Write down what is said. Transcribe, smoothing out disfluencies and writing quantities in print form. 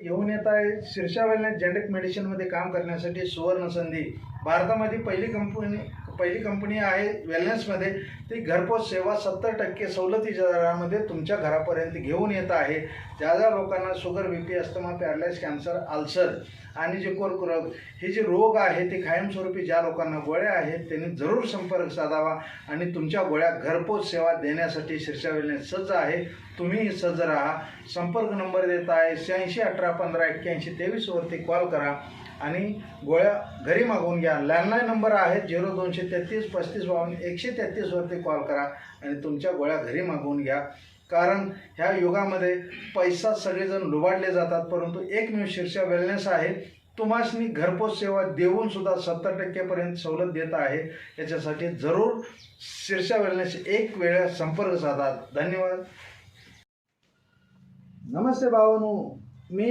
येऊन येत आहे शीर्षा वेलनेस जेनेटिक मेडिसिनमध्ये काम करण्यासाठी सुवर्ण संधी। भारतामध्ये पहिली कंपनी आहे वेलनेसमध्ये। ती घरपोच सेवा 70% सवलतीच्या दरामध्ये तुमच्या घरापर्यंत घेऊन येत आहे। ज्या लोकांना sugar, BP, asthma, paralyse, cancer, ulcer आणि जे कर्करोग हे जे रोग आहे ते कायमस्वरूपी ज्या लोकांना गोळ्या आहेत त्यांनी जरूर संपर्क साधावा आणि तुमच्या गोळ्या घरपोच सेवा देण्यासाठी शीर्षा वेलनेस सज्ज आहे। तुम्ही सज्ज राहा। संपर्क नंबर देत आहे 86 18 15 81 23 वरती कॉल करा आणि गोळ्या घरी मागवून घ्या। लँडलाईन नंबर आहे 0233 35 52 133 वरती कॉल करा आणि तुमच्या गोळ्या घरी मागवून घ्या। कारण ह्या युगामध्ये पैसा सगळेजण लुबाडले जातात, परंतु एकमेव शीर्षा वेलनेस आहे तुम्हासनी घरपोच सेवा देऊन सुद्धा 70% पर्यंत सवलत देत आहे। याच्यासाठी जरूर शीर्षा वेलनेस एक वेळा संपर्क साधा। धन्यवाद। नमस्ते भावांनो, मी